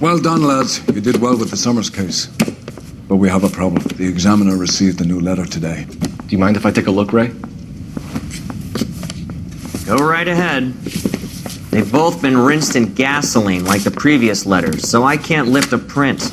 Well done, lads. You did well with the Summers case. But we have a problem. The examiner received a new letter today. Do you mind if I take a look, Ray? Go right ahead. They've both been rinsed in gasoline like the previous letters, so I can't lift a print.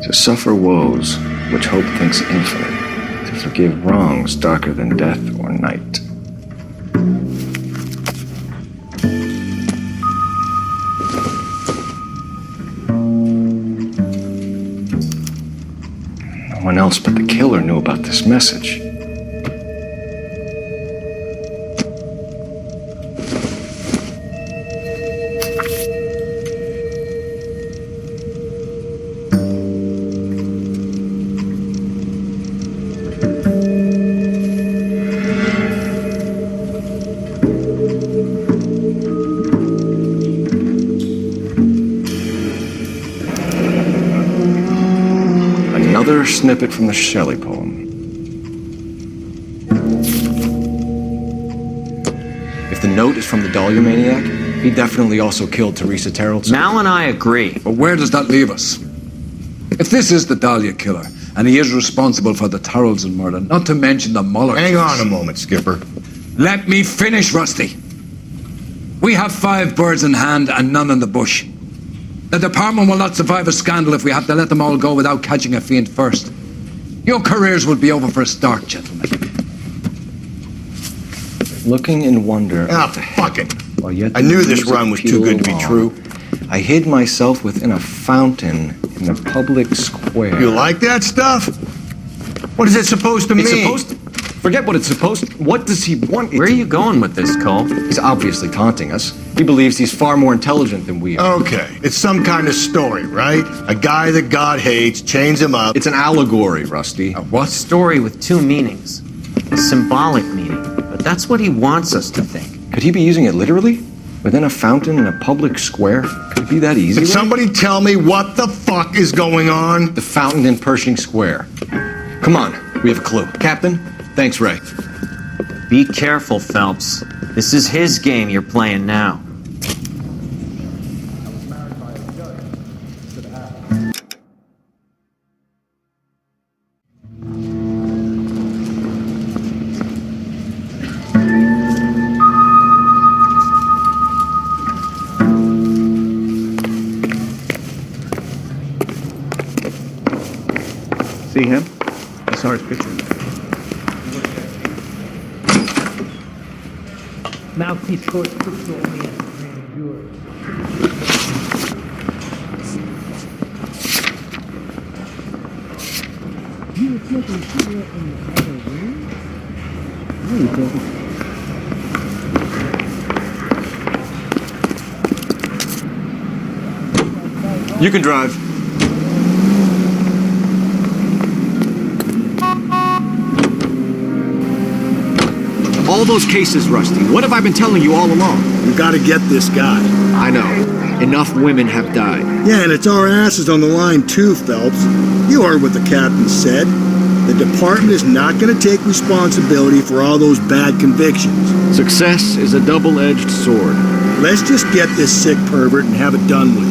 To suffer woes which hope thinks infinite, to forgive wrongs darker than death or night. No one else but the killer knew about this message. Another snippet from the Shelley poem. If the note is from the Dahlia maniac, he definitely also killed Teresa Terrellson. Mal and I agree. But where does that leave us? If this is the Dahlia killer, and he is responsible for the Terrellson murder, not to mention the Muller Hang case. on a moment, Skipper. Let me finish, Rusty. We have 5 birds in hand and none in the bush. The department will not survive a scandal if we have to let them all go without catching a fiend first. Your careers will be over for a start, gentlemen. Looking in wonder. Ah, at the fuck it. while yet I the knew this music run was too good to be pealed true. along, I hid myself within a fountain in the public square. You like that stuff? What is it supposed to It's mean? supposed to... Forget what it's supposed to... What does he want? Where are you going with this, Cole? He's obviously taunting us. He believes he's far more intelligent than we are. Okay, it's some kind of story, right? A guy that God hates, chains him up. It's an allegory, Rusty. What? Story with 2 meanings. A symbolic meaning. But that's what he wants us to think. Could he be using it literally? Within a fountain in a public square? Could it be that easy? Can somebody tell me what the fuck is going on? The fountain in Pershing Square. Come on, we have a clue. Captain, thanks, Ray. Be careful, Phelps. This is his game you're playing now. See him? I saw his picture. Mouthpiece short pistol only has grand jewelry. You were smoking a cigarette in the other room? No, you didn't. You can drive. All those cases, Rusty. What have I been telling you all along? You gotta get this guy. I know. Enough women have died. Yeah, and it's our asses on the line too, Phelps. You heard what the captain said. The department is not gonna take responsibility for all those bad convictions. Success is a double-edged sword. Let's just get this sick pervert and have it done with.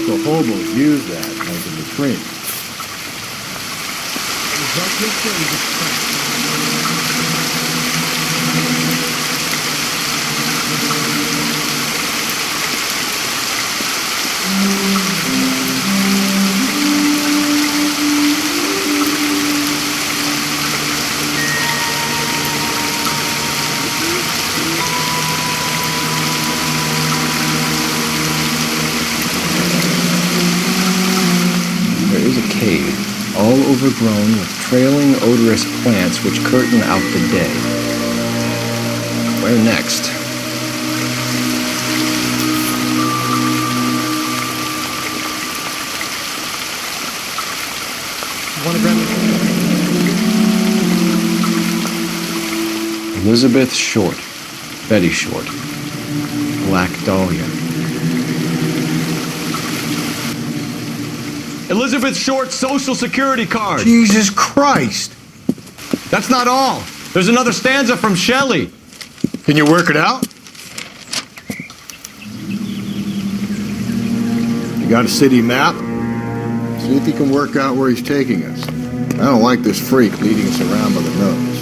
local hobos use that as a latrine. There is a cave, all overgrown with trailing odorous plants which curtain out the day. Where next? Elizabeth Short, Betty Short, Black Dahlia. Elizabeth Short's social security card. Jesus Christ! That's not all. There's another stanza from Shelley. Can you work it out? You got a city map? See if you can work out where he's taking us. I don't like this freak leading us around by the nose.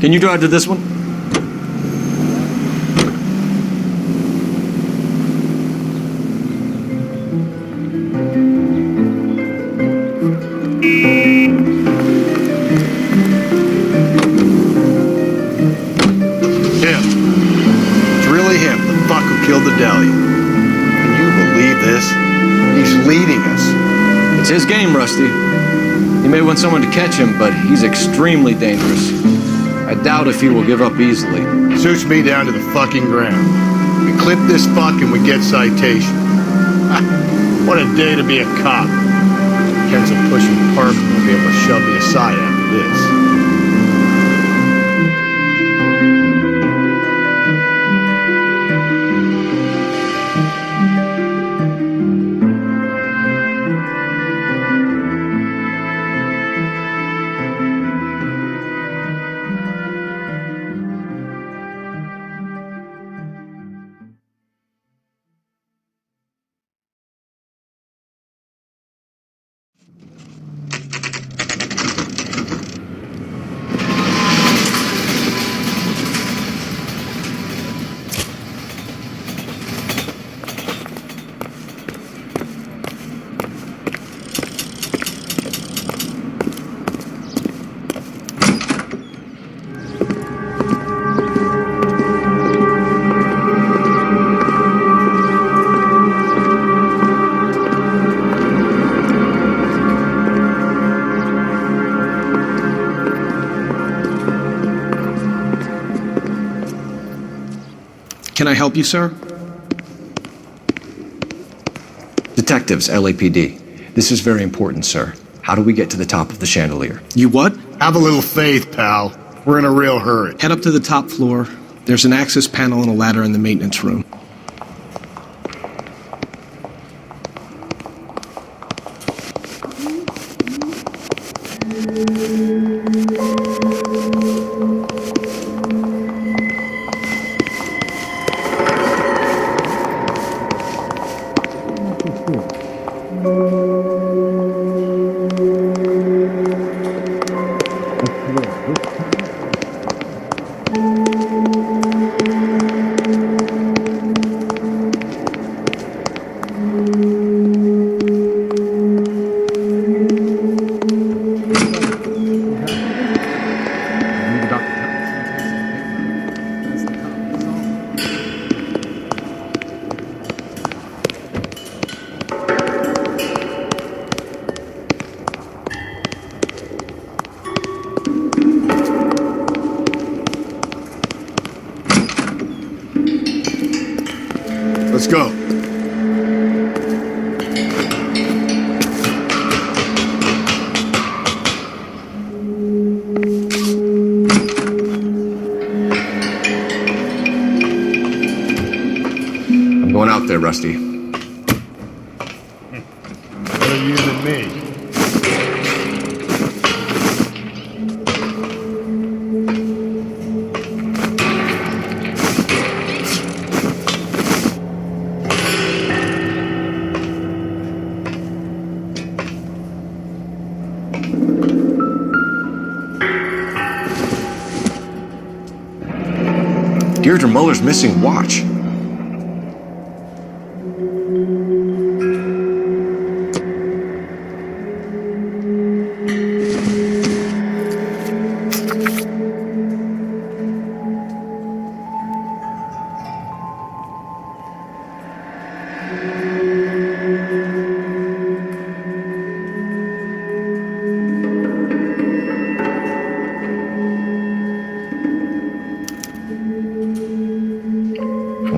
Can you drive to this one? Him. It's really him, the fuck who killed the deli. Can you believe this? He's leading us. It's his game, Rusty. He may want someone to catch him, but he's extremely dangerous. I doubt if he will give up easily. Suits me down to the fucking ground. We clip this fuck and we get citation. What a day to be a cop. Ken's a pushing perp and will be able to shove me aside after this. Can I help you, sir? Detectives, LAPD. This is very important, sir. How do we get to the top of the chandelier? You what? Have a little faith, pal. We're in a real hurry. Head up to the top floor. There's an access panel and a ladder in the maintenance room. Let's go. I'm going out there, Rusty. Better you than me. Deirdre Muller's missing watch.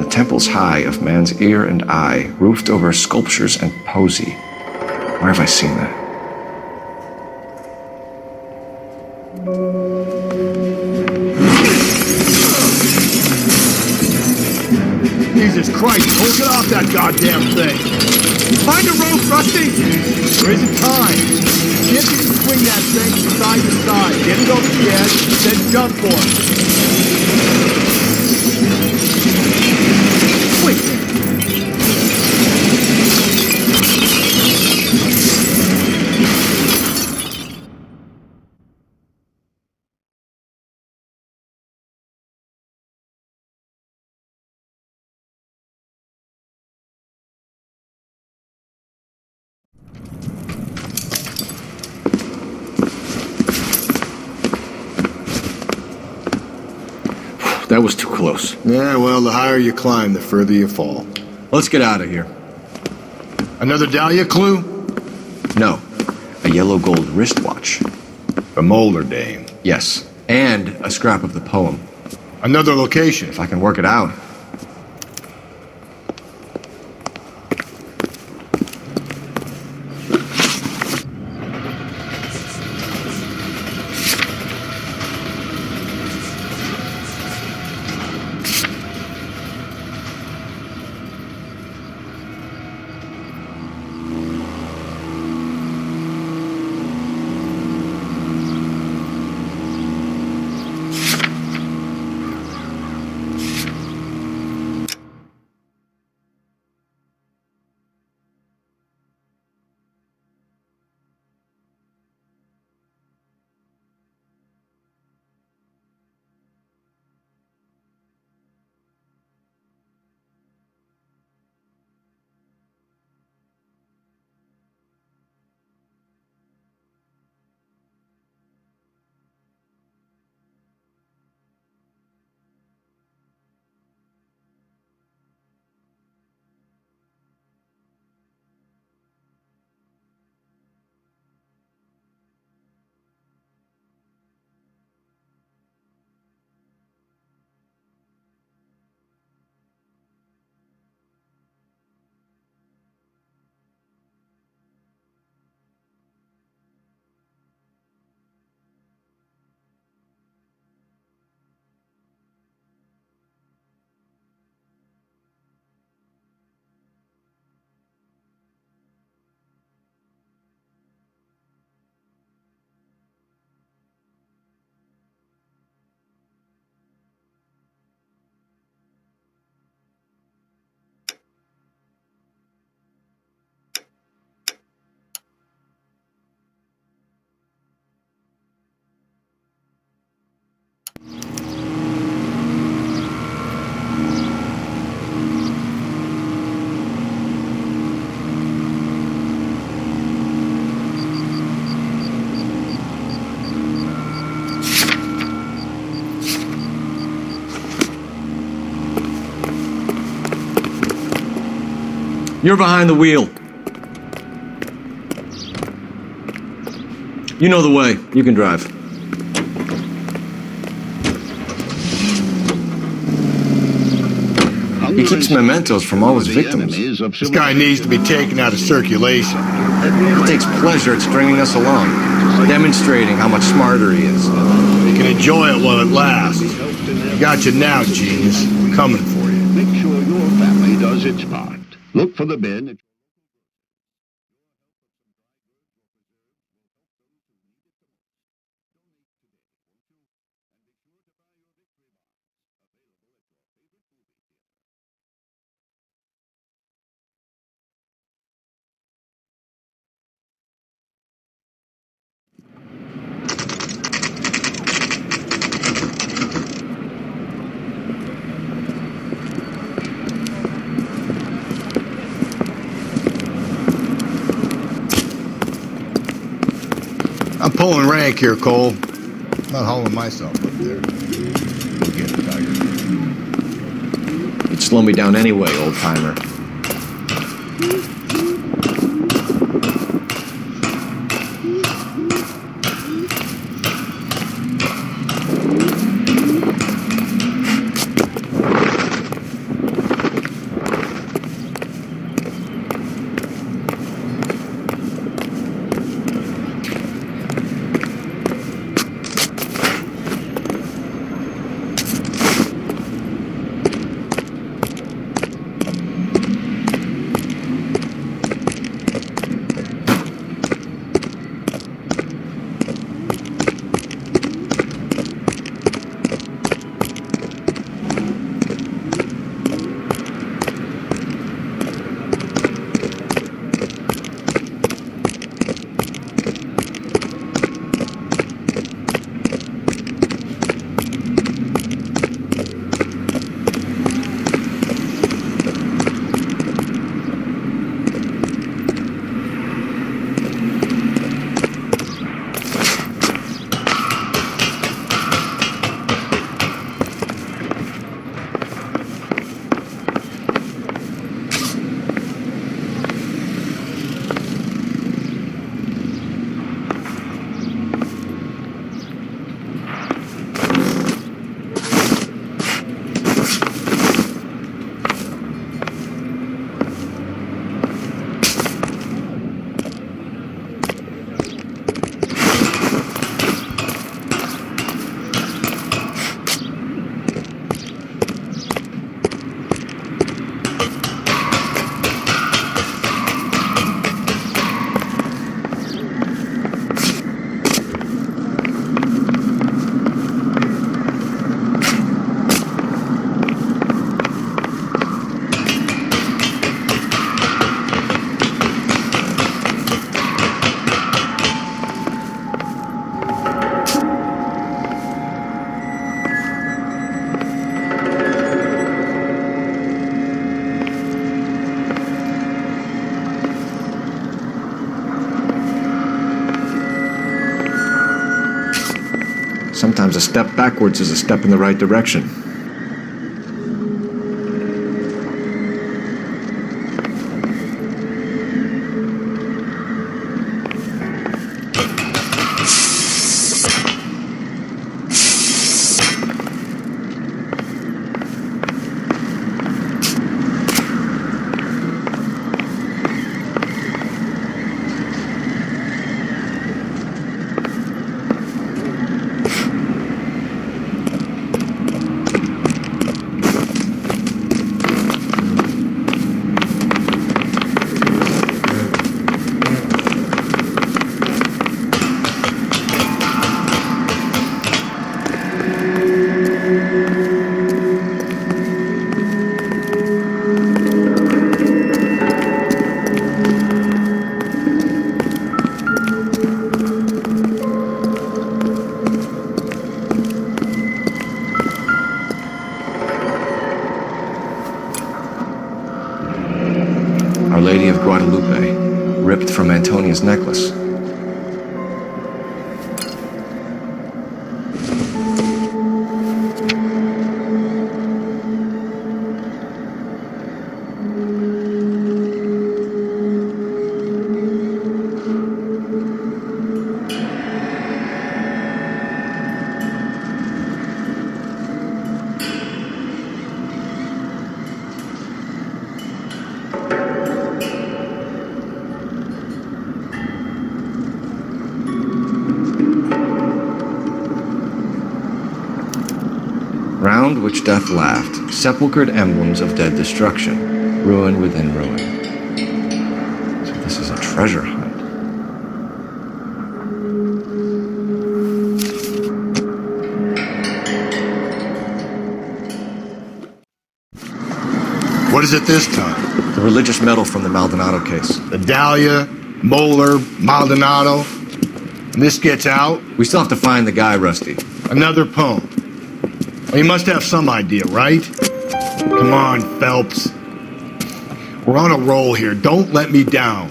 Temples high of man's ear and eye, roofed over sculptures and poesy. Where have I seen that? Jesus Christ, hold it off that goddamn thing. Find a rope, Rusty. There isn't time. See if you can swing that thing from side to side. Get it over the edge, then jump for it. Quick. That was too close. Yeah, well, the higher you climb, the further you fall. Let's get out of here. Another Dahlia clue? No. A yellow gold wristwatch. The Molar Dame. Yes. And a scrap of the poem. Another location. If I can work it out. You're behind the wheel. You know the way. You can drive. He keeps mementos from all his victims. This guy needs to be taken out of circulation. He takes pleasure at stringing us along, demonstrating how much smarter he is. You can enjoy it while it lasts. I got you now, genius. I'm coming for you. Make sure your family does its part. Look for the bin. I'm pulling rank here, Cole. Not hauling myself up there. Go get it, Tiger. You'd slow me down anyway, old-timer. a step backwards is a step in the right direction. Our Lady of Guadalupe, ripped from Antonia's necklace. Round which death laughed, sepulchred emblems of dead destruction, ruin within ruin. So this is a treasure hunt. What is it this time? The religious medal from the Maldonado case. The Dahlia, Moeller, Maldonado. And this gets out? We still have to find the guy, Rusty. Another poem. Well, you must have some idea, right? Come on, Phelps. We're on a roll here. Don't let me down.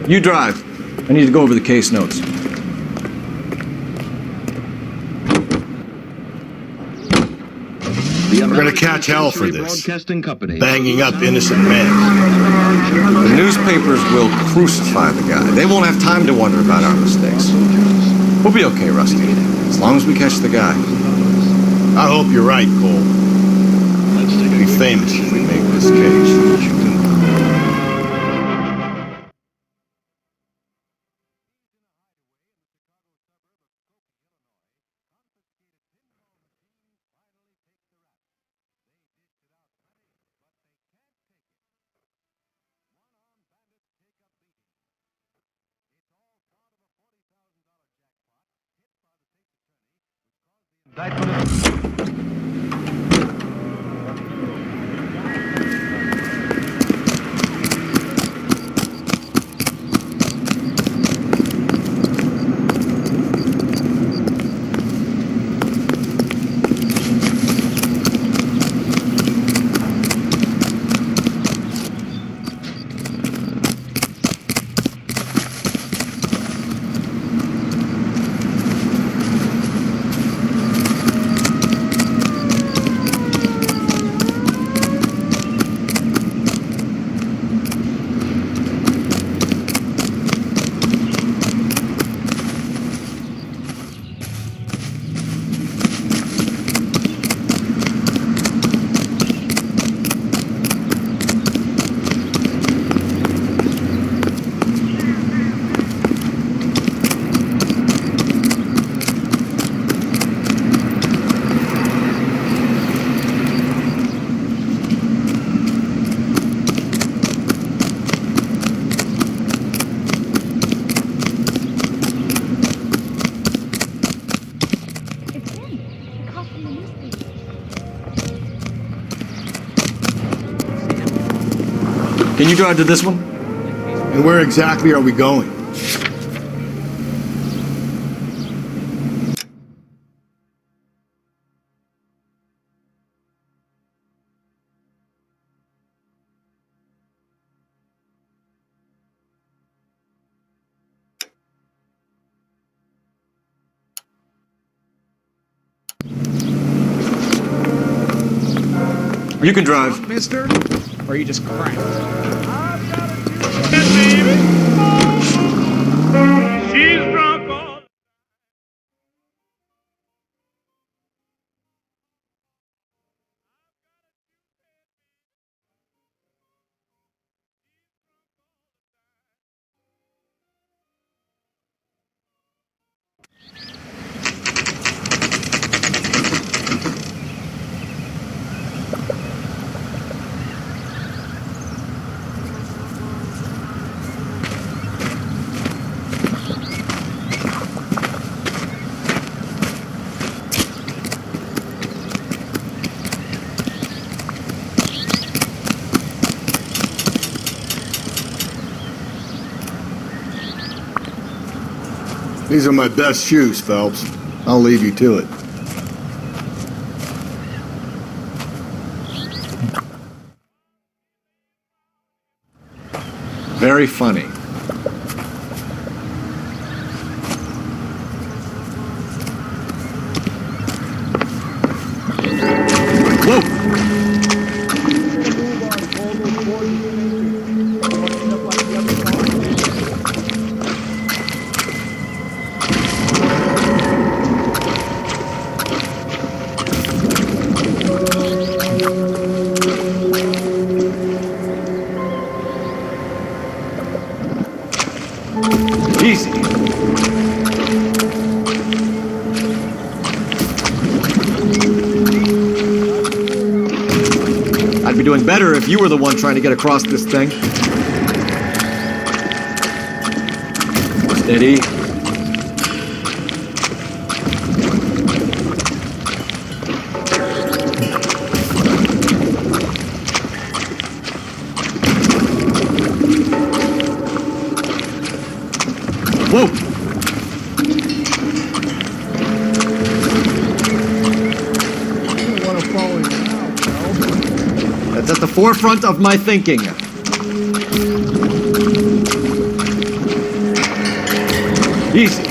You drive. I need to go over the case notes. We're gonna catch hell for this. Broadcasting Company. Banging up innocent men. The newspapers will crucify the guy. They won't have time to wonder about our mistakes. We'll be okay, Rusty, as long as we catch the guy. I hope you're right, Cole. We'll be famous if we make this case. Can you drive to this one? And where exactly are we going? You can drive. Mister? Or are you just cracked? These are my best shoes, Phelps. I'll leave you to it. Very funny. Easy. I'd be doing better if you were the one trying to get across this thing. Steady. Whoa! That's at the forefront of my thinking. Easy.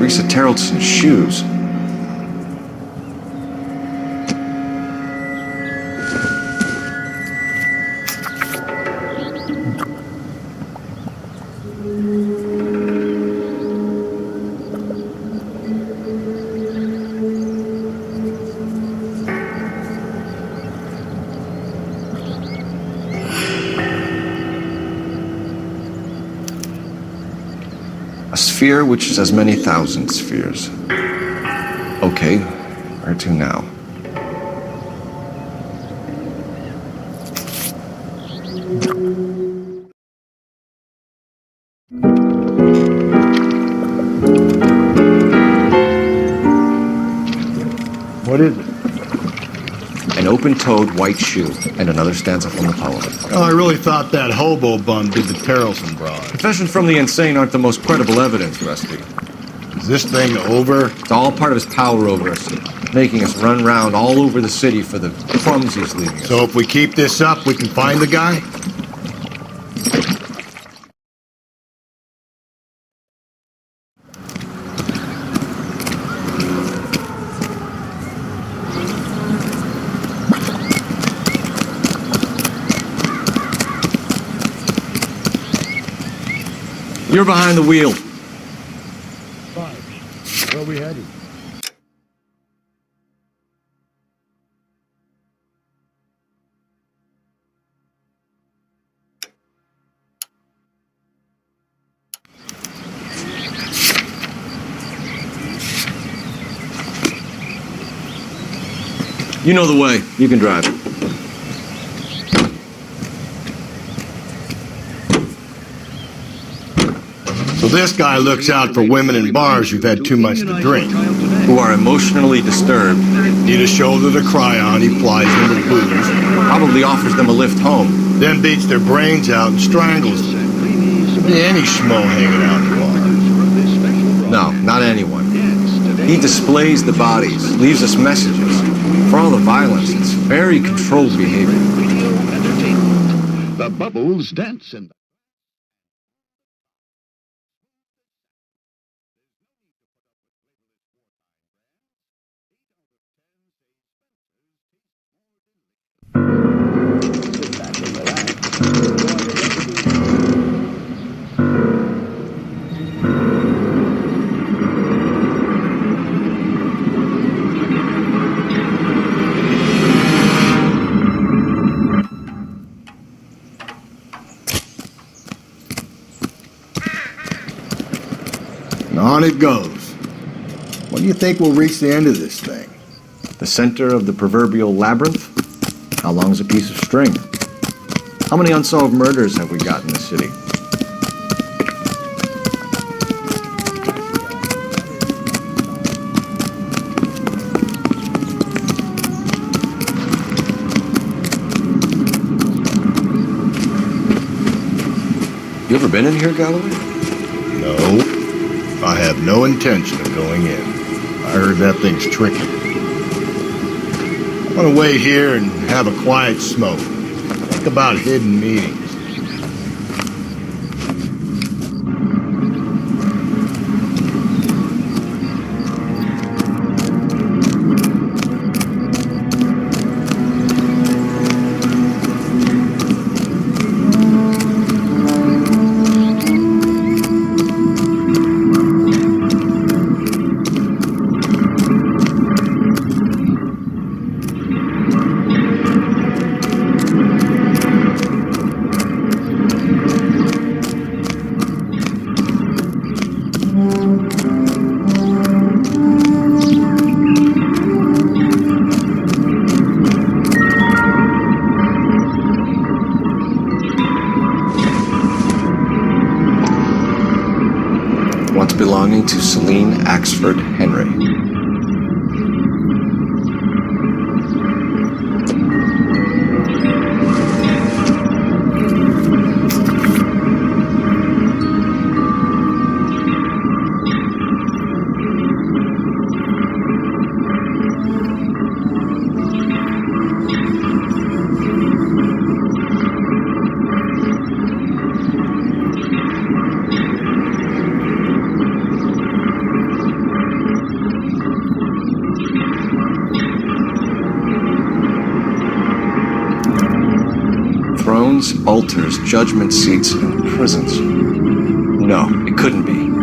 Risa Terrelson's shoes. A sphere which is as many thousand spheres. Okay, where to now? What is it? An open-toed white shoe, and another stanza from the poem. Oh, I really thought that hobo bum did the Terrelson broad. Confessions from the insane aren't the most credible evidence, Rusty. Is this thing over? It's all part of his power over us, making us run round all over the city for the crumbs he's leaving us. So if we keep this up, we can find the guy? You're behind the wheel. Fine. Where are we headed? You know the way. You can drive. So this guy looks out for women in bars who've had too much to drink. Who are emotionally disturbed. Need a shoulder to cry on, he plies them with booze. Probably offers them a lift home. Then beats their brains out and strangles them. Could be any schmo hanging out in the bar. No, not anyone. He displays the bodies, leaves us messages. For all the violence, it's very controlled behavior. The bubbles dance in And on it goes. When do you think we'll reach the end of this thing? The center of the proverbial labyrinth? How long's a piece of string? How many unsolved murders have we got in the city? You ever been in here, Galloway? No. I have no intention of going in. I heard that thing's tricky. I'm gonna wait here and have a quiet smoke. Think about hidden meetings. Belonging to Celine Axford Henry. thrones, altars, judgment seats, and prisons. No, it couldn't be.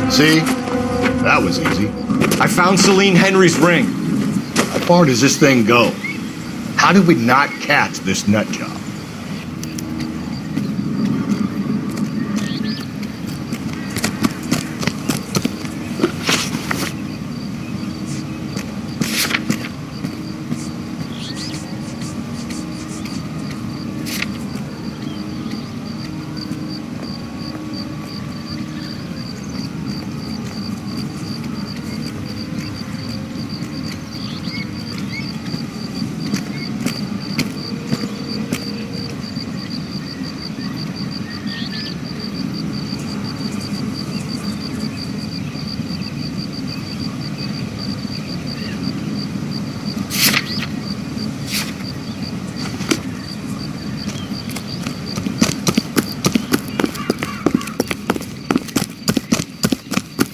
See? That was easy. I found Celine Henry's ring. How far does this thing go? How did we not catch this nut job?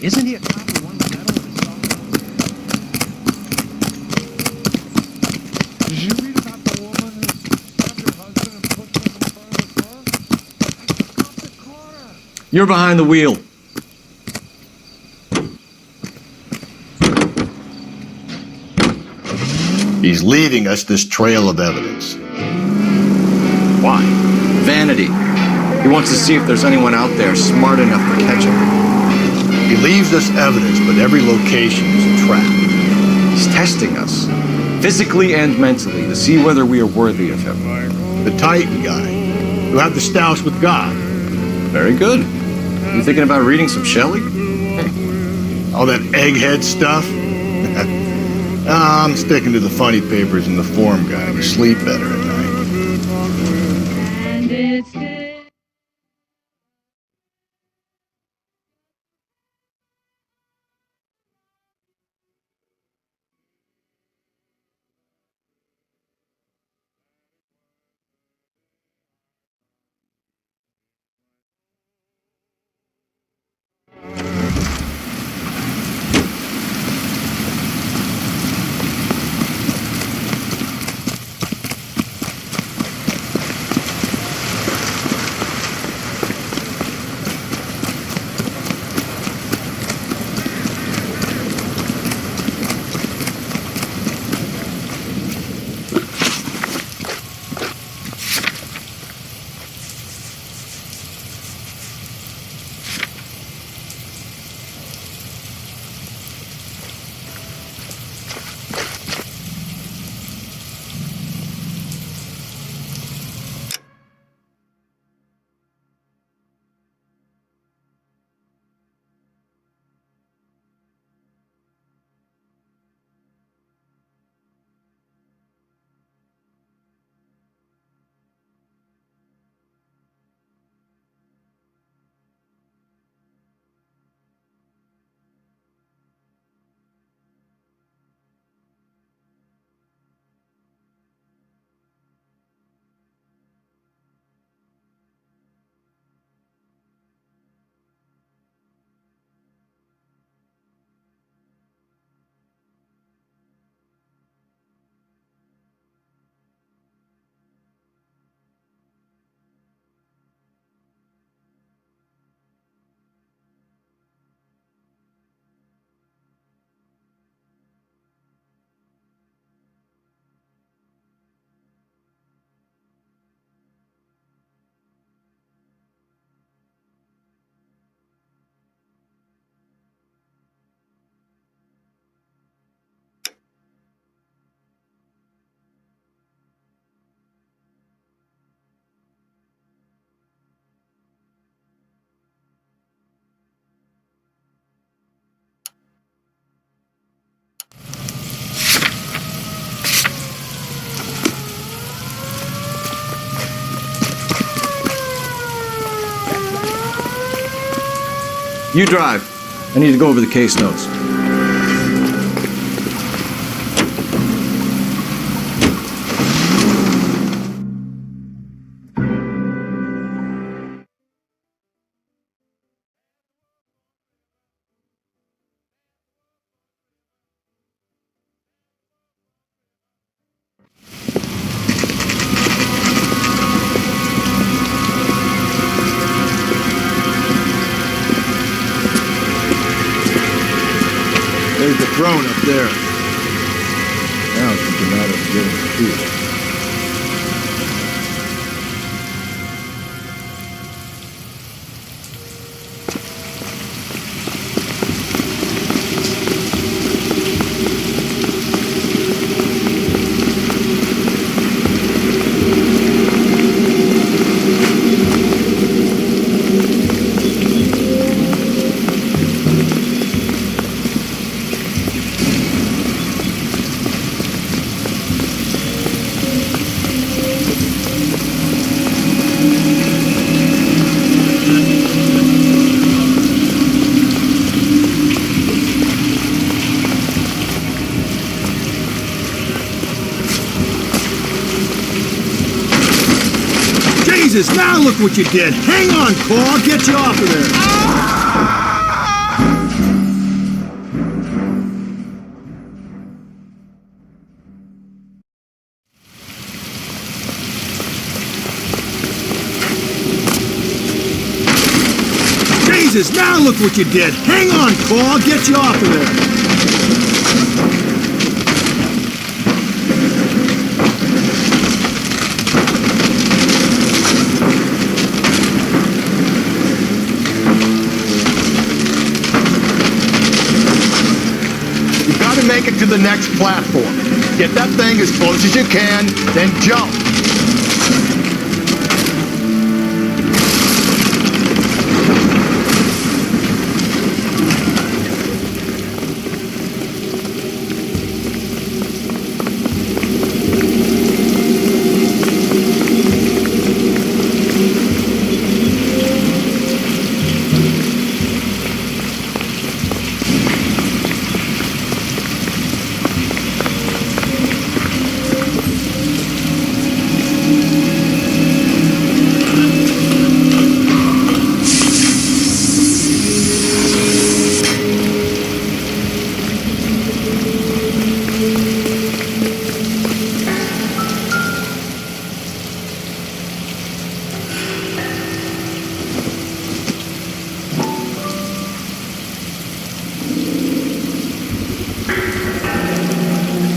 Isn't he a cop who won the medal of his Did you read about the woman who stabbed her husband and pushed him in front of the car? Stop the car! You're behind the wheel. He's leaving us this trail of evidence. Why? Vanity. He wants to see if there's anyone out there smart enough to catch him. He leaves us evidence, but every location is a trap. He's testing us, physically and mentally, to see whether we are worthy of him. The Titan guy, who had the stoush with God. Very good. You thinking about reading some Shelley? All that egghead stuff? I'm sticking to the funny papers and the form guy. You sleep better at night. And it's good. You drive. I need to go over the case notes. There's the throne up there. Now it's just a matter of getting to it. Jesus, now look what you did. Hang on, Cole. I'll get you off of there. Jesus, now look what you did. Hang on, Cole. I'll get you off of there. Make it to the next platform. Get that thing as close as you can, then jump.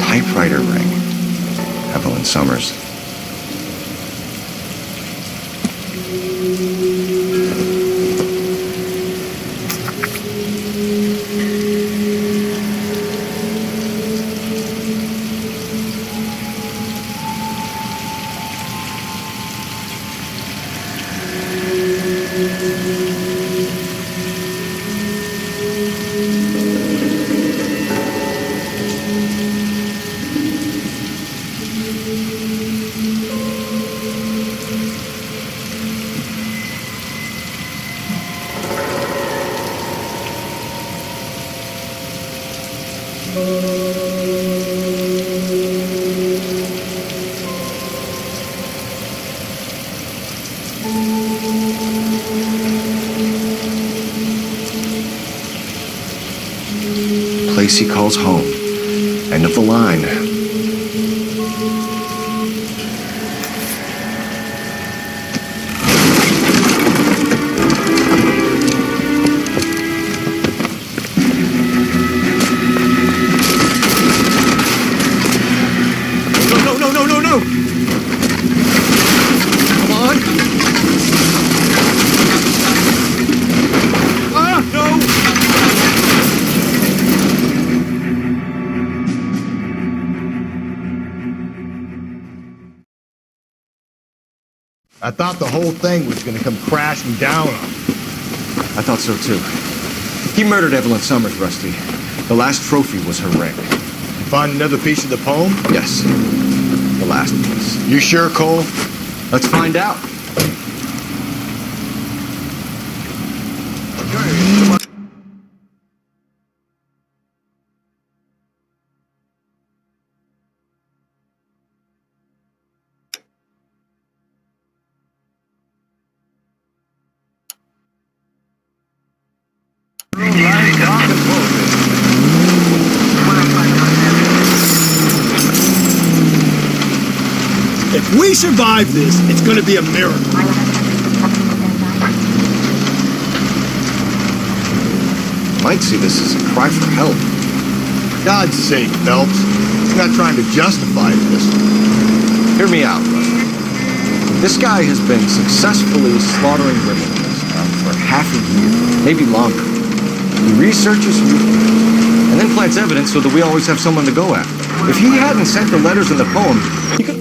Typewriter ring. Evelyn Summers. Place he calls home. End of the line. No! Come on! Ah, no! I thought the whole thing was gonna come crashing down on him. I thought so too. He murdered Evelyn Summers, Rusty. The last trophy was her ring. Find another piece of the poem? Yes. The last piece. You sure, Cole? Let's find out. Okay, come on. If we survive this, it's gonna be a miracle. Might see this as a cry for help. God's sake, Phelps. He's not trying to justify this. Hear me out, Rusty. This guy has been successfully slaughtering women in this town for half a year, maybe longer. He researches who and then plants evidence so that we always have someone to go after. If he hadn't sent the letters and the poem, he could...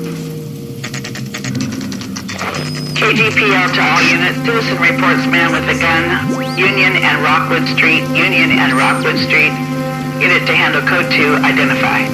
KGPL to all units. Citizen reports man with a gun. Union and Rockwood Street. Union and Rockwood Street. Unit to handle code 2. Identify.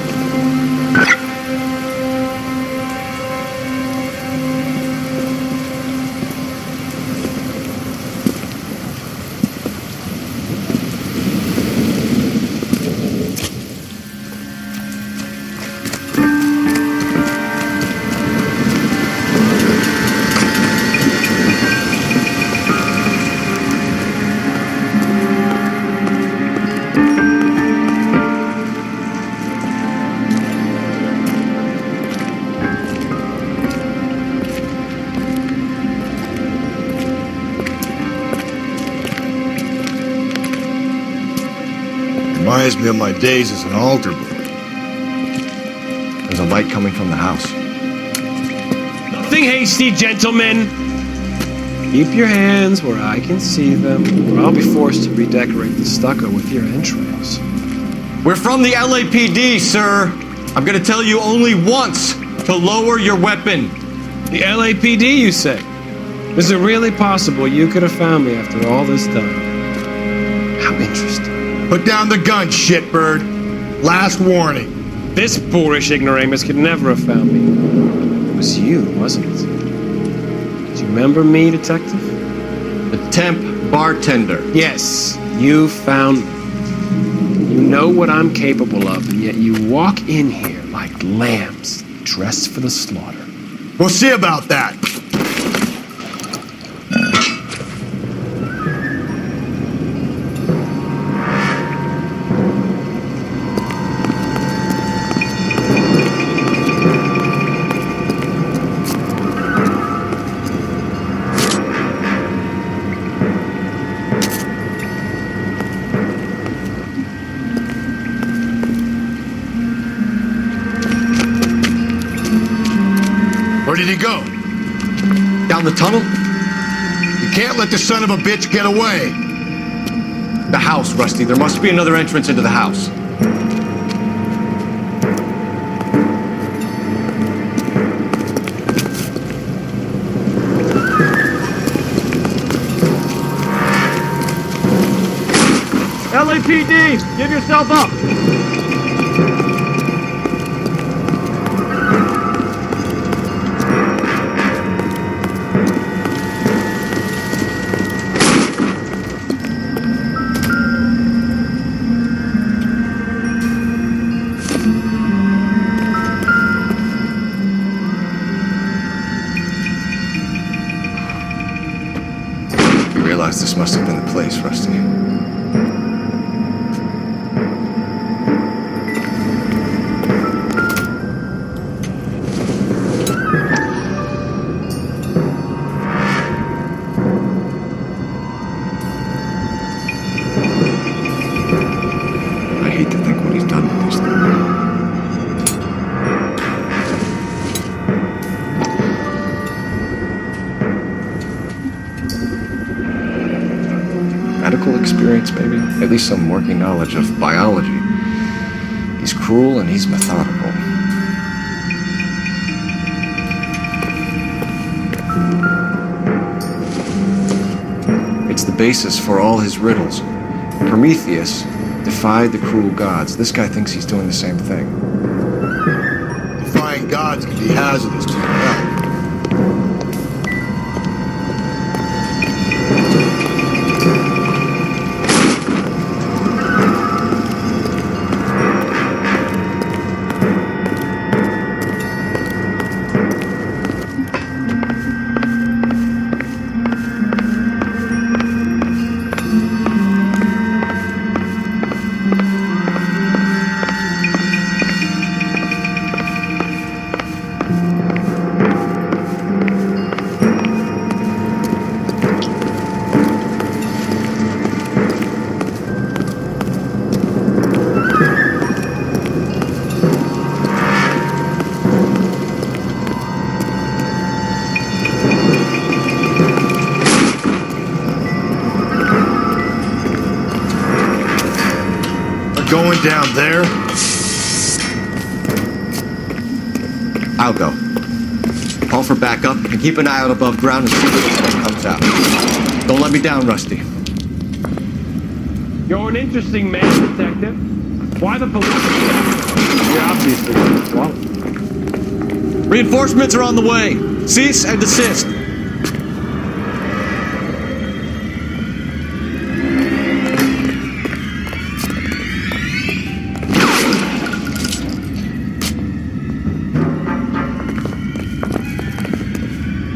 Reminds me of my days as an altar boy. There's a light coming from the house. Nothing hasty, gentlemen. Keep your hands where I can see them, or I'll be forced to redecorate the stucco with your entrails. We're from the LAPD, sir. I'm gonna tell you only once to lower your weapon. The LAPD, you say? Is it really possible you could have found me after all this time? How interesting. Put down the gun, shitbird. Last warning. This boorish ignoramus could never have found me. It was you, wasn't it? Do you remember me, detective? The temp bartender. Yes, you found me. You know what I'm capable of, and yet you walk in here like lambs dressed for the slaughter. We'll see about that. Where did he go? Down the tunnel? You can't let the son of a bitch get away. The house, Rusty. There must be another entrance into the house. LAPD, give yourself up. You realize this must have been the place, Rusty. I hate to think what he's done with this thing. Medical experience, maybe? At least some working knowledge of biology. He's cruel and he's methodical. It's the basis for all his riddles. Prometheus defied the cruel gods. This guy thinks he's doing the same thing. Defying gods can be hazardous to your health. down there? I'll go. Call for backup and keep an eye out above ground and see where this thing comes out. Don't let me down, Rusty. You're an interesting man, Detective. Why the police? You're obviously swallowed. Reinforcements are on the way. Cease and desist.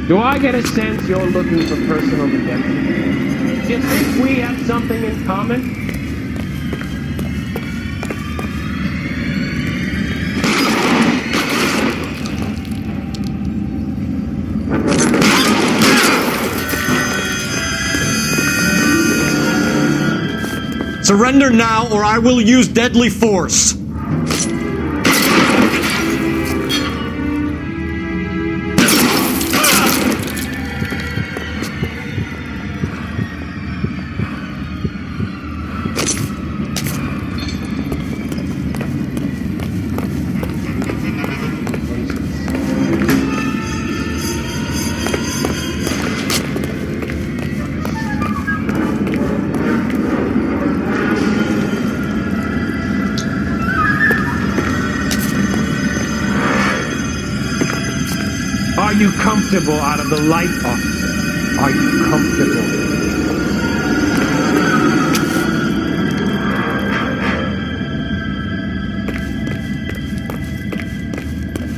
Do I get a sense you're looking for personal redemption? Do you think we have something in common? Surrender now or I will use deadly force. Are you comfortable out of the light, officer? Are you comfortable?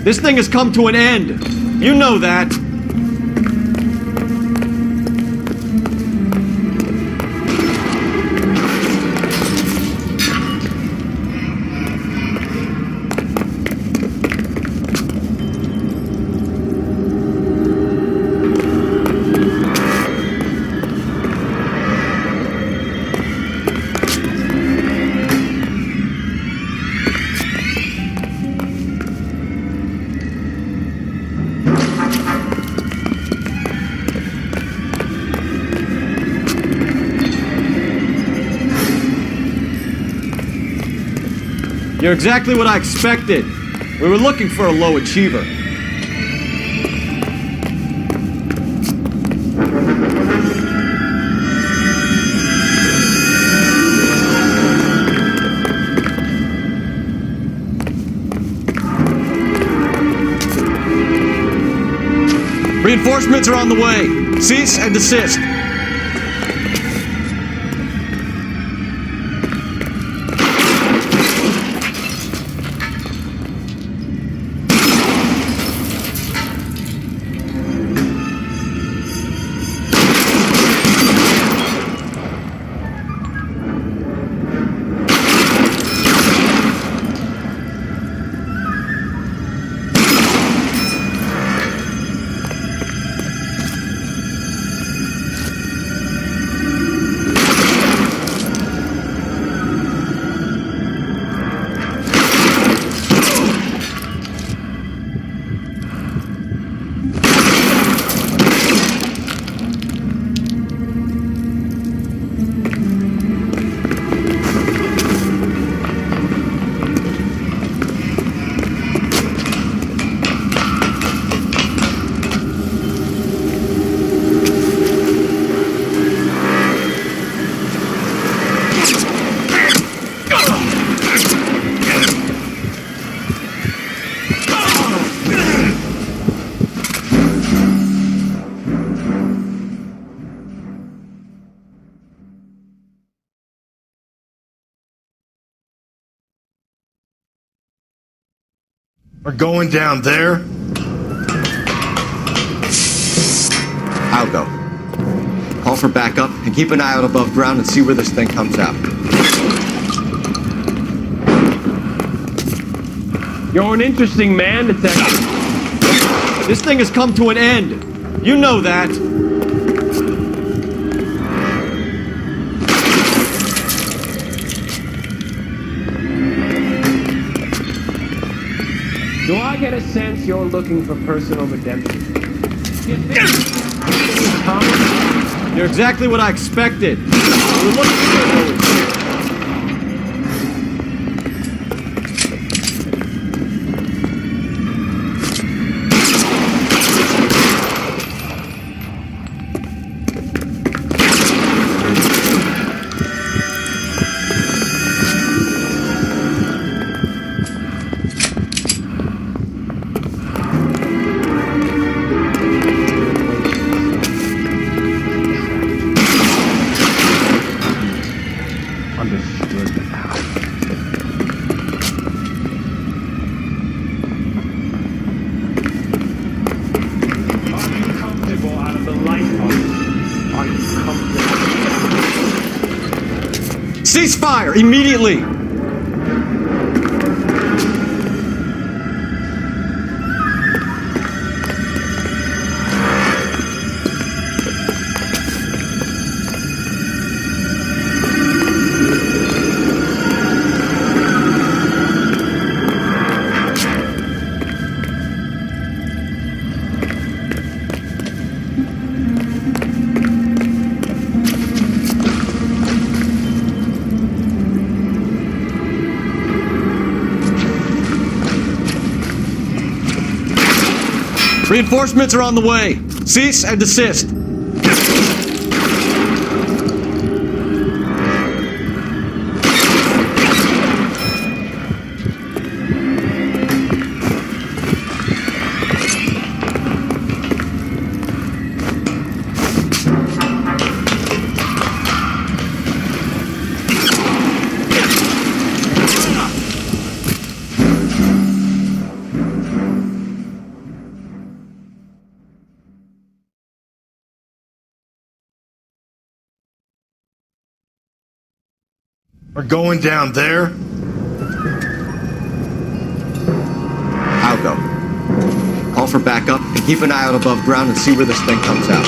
This thing has come to an end. You know that. You're exactly what I expected. We were looking for a low achiever. Reinforcements are on the way. Cease and desist. We're going down there? I'll go. Call for backup and keep an eye out above ground and see where this thing comes out. You're an interesting man, Detective. This thing has come to an end. You know that. Do I get a sense you're looking for personal redemption? You're exactly what I expected. We were looking for a low achiever. Ceasefire immediately! Reinforcements are on the way. Cease and desist. We're going down there? I'll go. Call for backup and keep an eye out above ground and see where this thing comes out.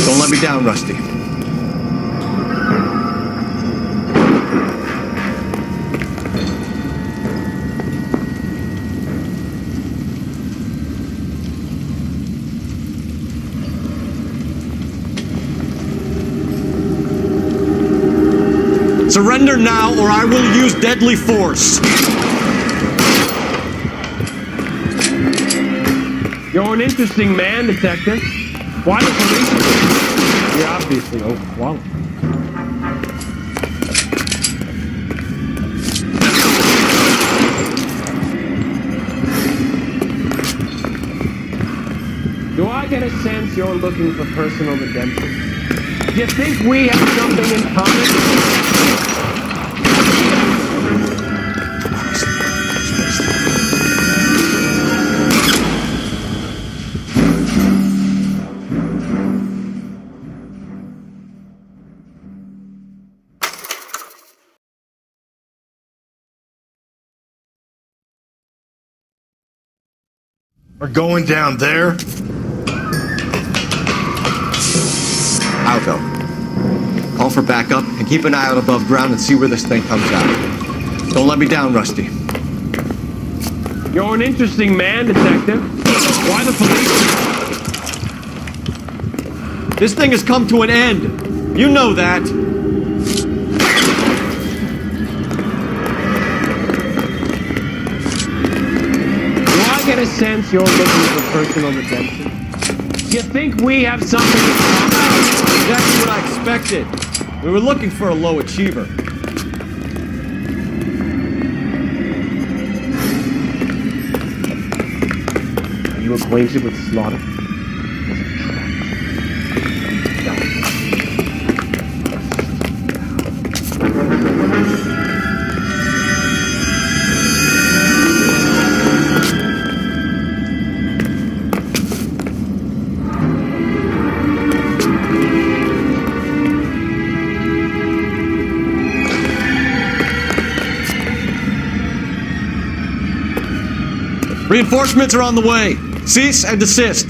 Don't let me down, Rusty. Surrender now or I will use deadly force. You're an interesting man, Detective. Why the police? You're obviously overqualified. Do I get a sense you're looking for personal redemption? Do you think we have something in common? We're going down there? I'll go. Call for backup and keep an eye out above ground and see where this thing comes out. Don't let me down, Rusty. You're an interesting man, Detective. Why the police? This thing has come to an end. You know that. Get a sense you're looking for personal redemption. Do you think we have something in common? Exactly what I expected. We were looking for a low achiever. Are you acquainted with Slaughter? Reinforcements are on the way. Cease and desist.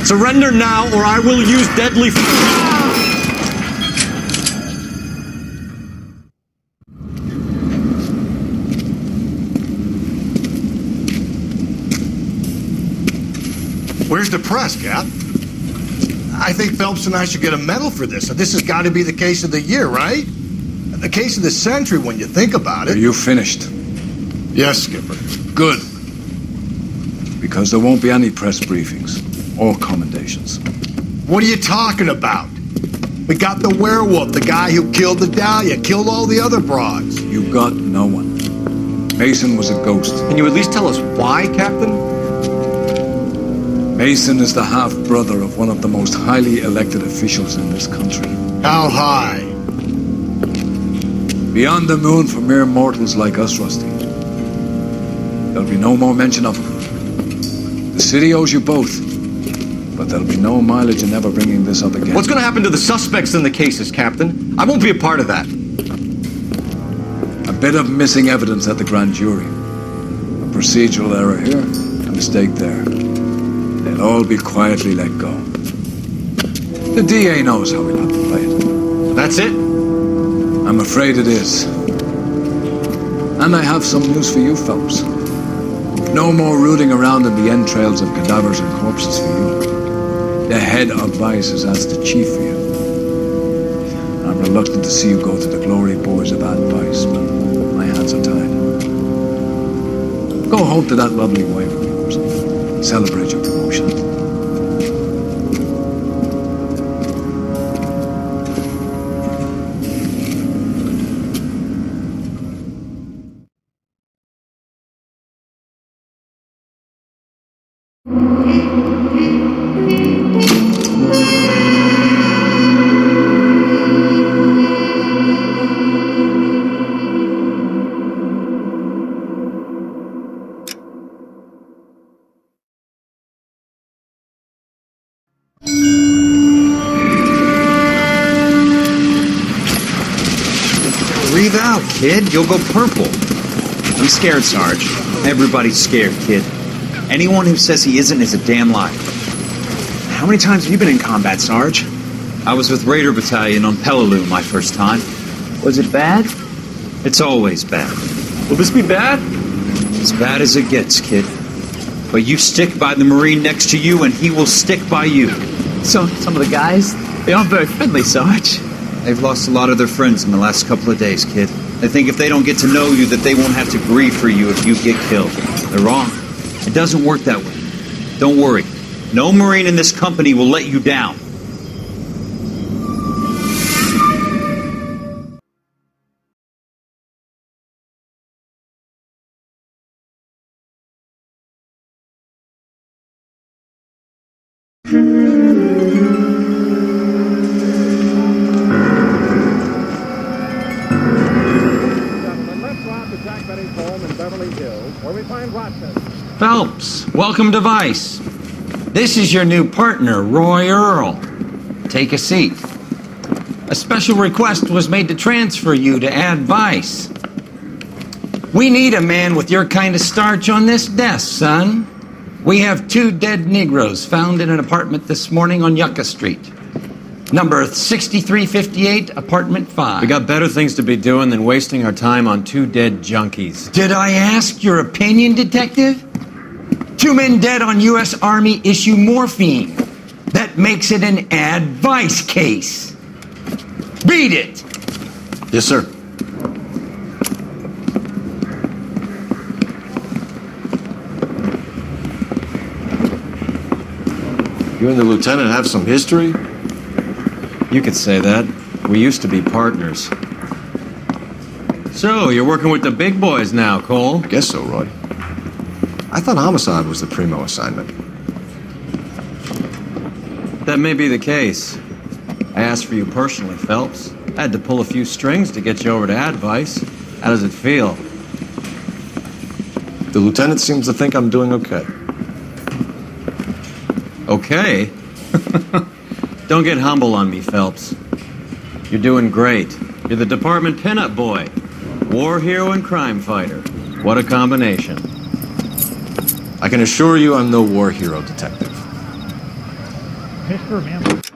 Surrender now, or I will use deadly Where's the press, Cap? I think Phelps and I should get a medal for this. This has got to be the case of the year, right? The case of the century when you think about Are it. you finished? Yes, Skipper. Good. Because there won't be any press briefings or commendations. What are you talking about? We got the werewolf, the guy who killed the Dahlia, killed all the other broads. You got no one. Mason was a ghost. Can you at least tell us why, Captain? Mason is the half-brother of one of the most highly elected officials in this country. How high? Beyond the moon for mere mortals like us, Rusty. There'll be no more mention of him. The city owes you both, but there'll be no mileage in ever bringing this up again. What's going to happen to the suspects in the cases, Captain? I won't be a part of that. A bit of missing evidence at the grand jury. A procedural error here, a mistake there. They'll all be quietly let go. The DA knows how we'll have to play it. That's it? I'm afraid it is. And I have some news for you, Phelps. No more rooting around in the entrails of cadavers and corpses for you. The head of Vice is asked to chief for you. I'm reluctant to see you go to the glory boys of advice, but my hands are tied. Go home to that lovely wife of yours. Celebrate your promotion. Breathe out, kid. You'll go purple. I'm scared, Sarge. Everybody's scared, kid. Anyone who says he isn't is a damn liar. How many times have you been in combat, Sarge? I was with Raider Battalion on Peleliu my first time. Was it bad? It's always bad. Will this be bad? As bad as it gets, kid. But you stick by the Marine next to you and he will stick by you. So, some of the guys, they aren't very friendly, Sarge. They've lost a lot of their friends in the last couple of days, kid. They think if they don't get to know you that they won't have to grieve for you if you get killed. They're wrong. It doesn't work that way. Don't worry. No Marine in this company will let you down. Phelps, welcome to Vice. This is your new partner, Roy Earl. Take a seat. A special request was made to transfer you to Ad Vice. We need a man with your kind of starch on this desk, son. We have 2 dead Negroes found in an apartment this morning on Yucca Street. Number 6358, apartment 5. We got better things to be doing than wasting our time on 2 dead junkies. Did I ask your opinion, detective? 2 men dead on U.S. Army issue morphine. That makes it an advice case. Read it. Yes, sir. You and the lieutenant have some history? You could say that. We used to be partners. So, you're working with the big boys now, Cole? I guess so, Roy. I thought homicide was the primo assignment. That may be the case. I asked for you personally, Phelps. I had to pull a few strings to get you over to Advice. How does it feel? The lieutenant seems to think I'm doing okay. Okay? Don't get humble on me, Phelps. You're doing great. You're the department pinup boy. War hero and crime fighter. What a combination. I can assure you I'm no war hero, detective. Pissed her, man.